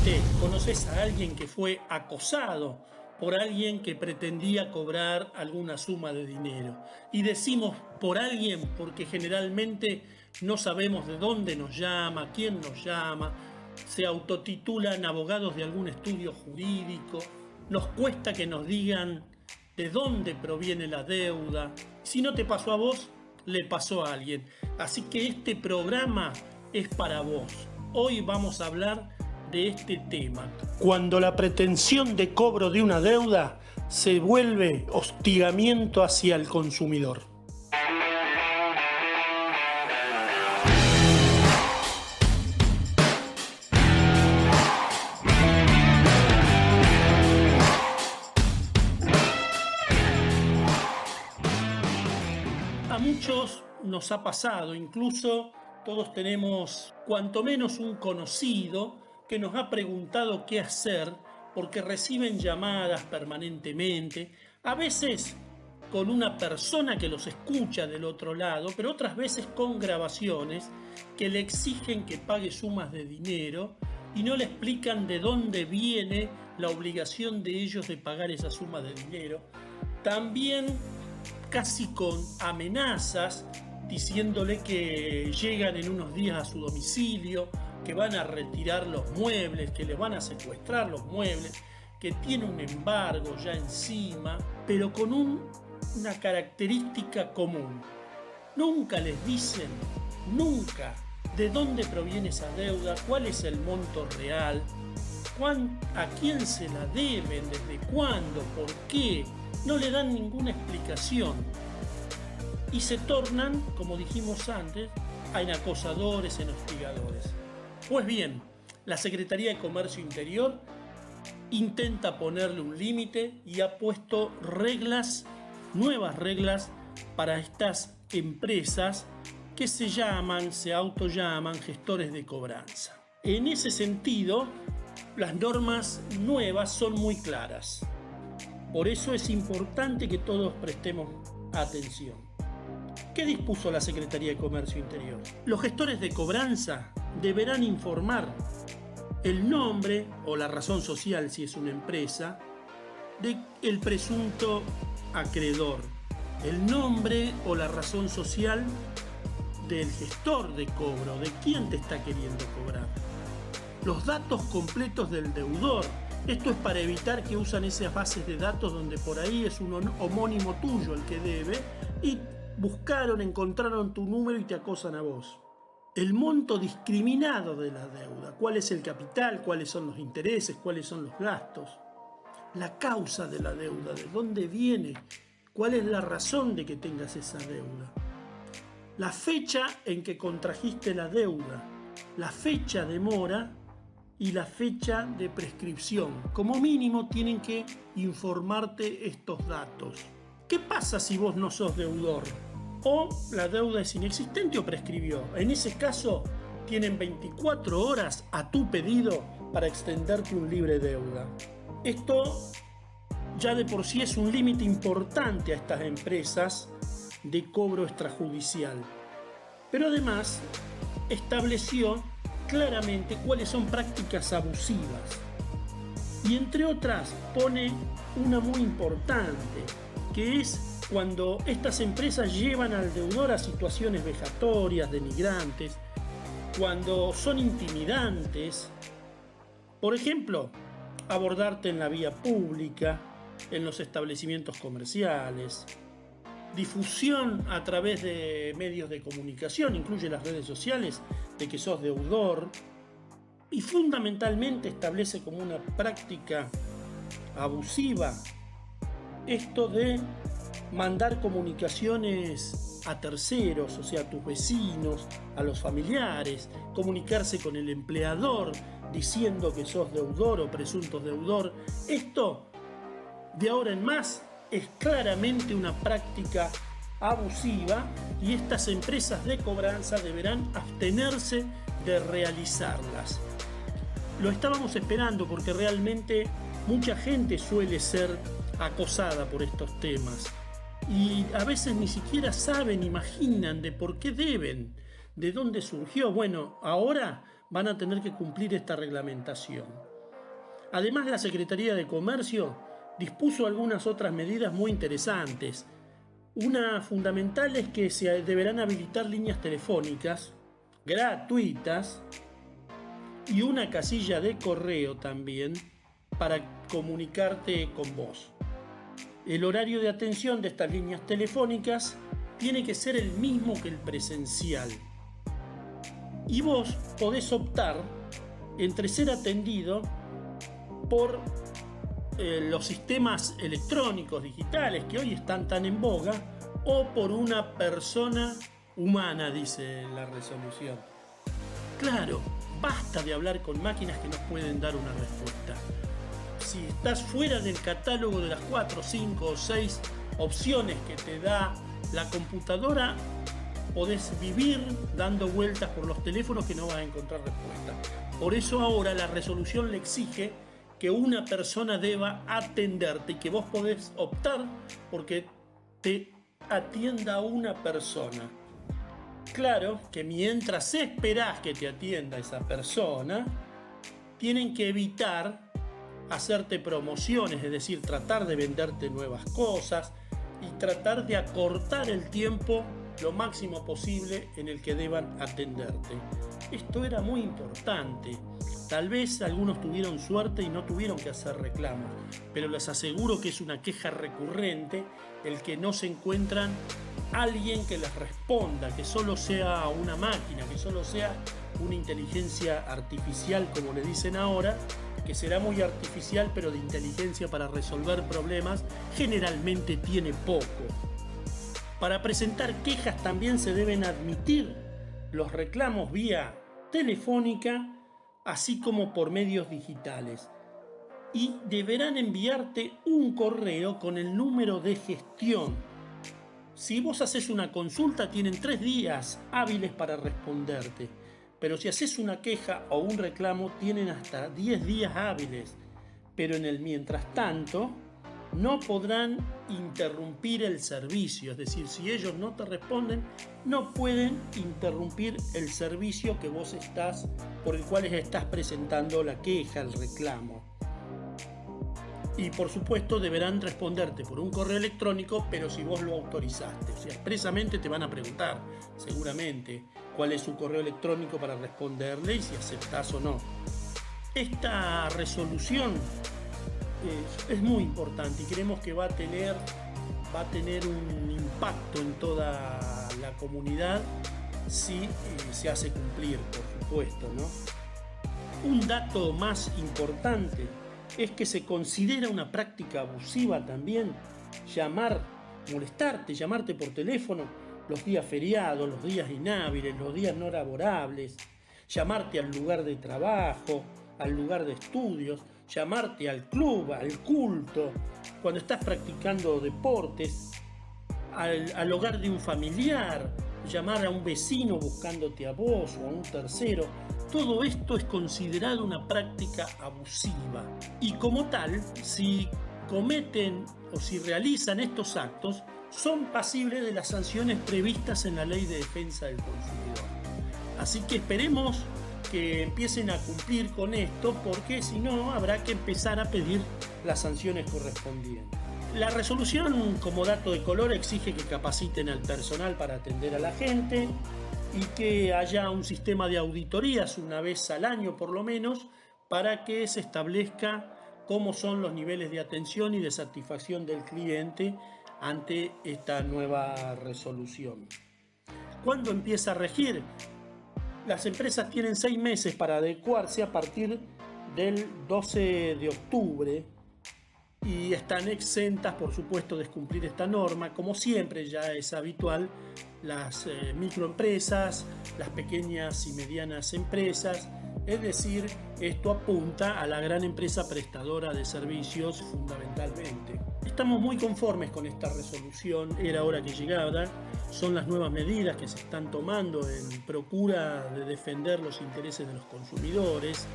Seguramente conoces a alguien que fue acosado por alguien que pretendía cobrar alguna suma de dinero. Y decimos por alguien porque generalmente no sabemos de dónde nos llama, quién nos llama, se autotitulan abogados de algún estudio jurídico, nos cuesta que nos digan de dónde proviene la deuda. Si no te pasó a vos, le pasó a alguien. Así que este programa es para vos. Hoy vamos a hablar de este tema. Cuando la pretensión de cobro de una deuda se vuelve hostigamiento hacia el consumidor. A muchos nos ha pasado, incluso todos tenemos cuanto menos un conocido que nos ha preguntado qué hacer porque reciben llamadas permanentemente, a veces con una persona que los escucha del otro lado, pero otras veces con grabaciones que le exigen que pague sumas de dinero y no le explican de dónde viene la obligación de ellos de pagar esa suma de dinero. También casi con amenazas, diciéndole que llegan en unos días a su domicilio, que van a retirar los muebles, que les van a secuestrar los muebles, que tiene un embargo ya encima, pero con una característica común. Nunca les dicen, nunca, de dónde proviene esa deuda, cuál es el monto real, a quién se la deben, desde cuándo, por qué. No le dan ninguna explicación y se tornan, como dijimos antes, en acosadores, en hostigadores. Pues bien, la Secretaría de Comercio Interior intenta ponerle un límite y ha puesto reglas, nuevas reglas para estas empresas que se autollaman gestores de cobranza. En ese sentido, las normas nuevas son muy claras. Por eso es importante que todos prestemos atención. ¿Qué dispuso la Secretaría de Comercio Interior? Los gestores de cobranza deberán informar el nombre o la razón social, si es una empresa, del presunto acreedor, el nombre o la razón social del gestor de cobro, de quién te está queriendo cobrar, los datos completos del deudor. Esto es para evitar que usan esas bases de datos donde por ahí es un homónimo tuyo el que debe y encontraron tu número y te acosan a vos. El monto discriminado de la deuda, cuál es el capital, cuáles son los intereses, cuáles son los gastos, la causa de la deuda, de dónde viene, cuál es la razón de que tengas esa deuda, la fecha en que contrajiste la deuda, la fecha de mora y la fecha de prescripción. Como mínimo tienen que informarte estos datos. ¿Qué pasa si vos no sos deudor? O la deuda es inexistente o prescribió. En ese caso, tienen 24 horas a tu pedido para extenderte un libre deuda. Esto ya de por sí es un límite importante a estas empresas de cobro extrajudicial. Pero además estableció claramente cuáles son prácticas abusivas. Y entre otras pone una muy importante, que es cuando estas empresas llevan al deudor a situaciones vejatorias, denigrantes, cuando son intimidantes. Por ejemplo, abordarte en la vía pública, en los establecimientos comerciales, difusión a través de medios de comunicación, incluye las redes sociales, de que sos deudor, y fundamentalmente establece como una práctica abusiva esto de mandar comunicaciones a terceros, o sea, a tus vecinos, a los familiares, comunicarse con el empleador diciendo que sos deudor o presunto deudor. Esto, de ahora en más, es claramente una práctica abusiva y estas empresas de cobranza deberán abstenerse de realizarlas. Lo estábamos esperando porque realmente mucha gente suele ser acosada por estos temas y a veces ni siquiera saben, imaginan de por qué deben, de dónde surgió. Bueno, ahora van a tener que cumplir esta reglamentación. Además, la Secretaría de Comercio dispuso algunas otras medidas muy interesantes. Una fundamental es que se deberán habilitar líneas telefónicas gratuitas y una casilla de correo también para comunicarte con vos. El horario de atención de estas líneas telefónicas tiene que ser el mismo que el presencial. Y vos podés optar entre ser atendido por los sistemas electrónicos digitales que hoy están tan en boga, o por una persona humana, dice la resolución. Claro, basta de hablar con máquinas que no pueden dar una respuesta. Si estás fuera del catálogo de las 4, 5 o 6 opciones que te da la computadora, podés vivir dando vueltas por los teléfonos que no vas a encontrar respuesta. Por eso ahora la resolución le exige que una persona deba atenderte y que vos podés optar porque te atienda una persona. Claro que mientras esperás que te atienda esa persona, tienen que evitar hacerte promociones, es decir, tratar de venderte nuevas cosas y tratar de acortar el tiempo lo máximo posible en el que deban atenderte. Esto era muy importante. Tal vez algunos tuvieron suerte y no tuvieron que hacer reclamos, pero les aseguro que es una queja recurrente el que no se encuentran alguien que les responda, que solo sea una máquina, que solo sea una inteligencia artificial, como le dicen ahora, que será muy artificial, pero de inteligencia para resolver problemas generalmente tiene poco. Para presentar quejas también se deben admitir los reclamos vía telefónica, así como por medios digitales. Y deberán enviarte un correo con el número de gestión. Si vos haces una consulta, tienen 3 días hábiles para responderte. Pero si haces una queja o un reclamo, tienen hasta 10 días hábiles. Pero en el mientras tanto, no podrán interrumpir el servicio. Es decir, si ellos no te responden, no pueden interrumpir el servicio que vos por el cual estás presentando la queja, el reclamo. Y por supuesto deberán responderte por un correo electrónico, pero si vos lo autorizaste. O sea, expresamente te van a preguntar, seguramente, cuál es su correo electrónico para responderle y si aceptás o no. Esta resolución es muy importante y creemos que va a tener un impacto en toda la comunidad si se hace cumplir, por supuesto, ¿no? Un dato más importante es que se considera una práctica abusiva también llamarte por teléfono los días feriados, los días inhábiles, los días no laborables, llamarte al lugar de trabajo, al lugar de estudios, llamarte al club, al culto, cuando estás practicando deportes, al hogar de un familiar, llamar a un vecino buscándote a vos o a un tercero. Todo esto es considerado una práctica abusiva y como tal, si cometen o si realizan estos actos, son pasibles de las sanciones previstas en la Ley de Defensa del Consumidor. Así que esperemos que empiecen a cumplir con esto, porque si no habrá que empezar a pedir las sanciones correspondientes. La resolución, como dato de color, exige que capaciten al personal para atender a la gente y que haya un sistema de auditorías una vez al año por lo menos, para que se establezca cómo son los niveles de atención y de satisfacción del cliente ante esta nueva resolución. ¿Cuándo empieza a regir? Las empresas tienen 6 meses para adecuarse a partir del 12 de octubre y están exentas, por supuesto, de cumplir esta norma. Como siempre ya es habitual, las microempresas, las pequeñas y medianas empresas, es decir, esto apunta a la gran empresa prestadora de servicios fundamentalmente. Estamos muy conformes con esta resolución, era hora que llegara. Son las nuevas medidas que se están tomando en procura de defender los intereses de los consumidores.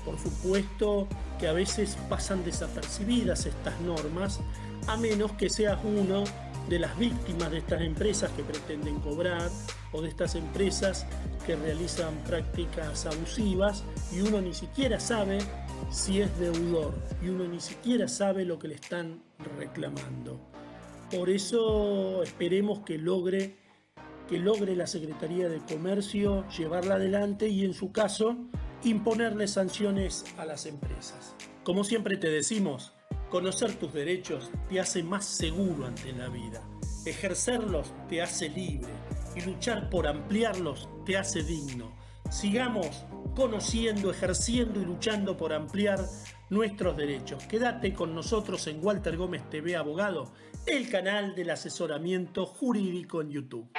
Por supuesto que a veces pasan desapercibidas estas normas, a menos que seas uno de las víctimas de estas empresas que pretenden cobrar o de estas empresas que realizan prácticas abusivas y uno ni siquiera sabe si es deudor y uno ni siquiera sabe lo que le están reclamando. Por eso esperemos que logre la Secretaría de Comercio llevarla adelante y, en su caso, imponerle sanciones a las empresas. Como siempre te decimos, conocer tus derechos te hace más seguro ante la vida. Ejercerlos te hace libre y luchar por ampliarlos te hace digno. Sigamos conociendo, ejerciendo y luchando por ampliar nuestros derechos. Quédate con nosotros en Walter Gómez TV Abogado, el canal del asesoramiento jurídico en YouTube.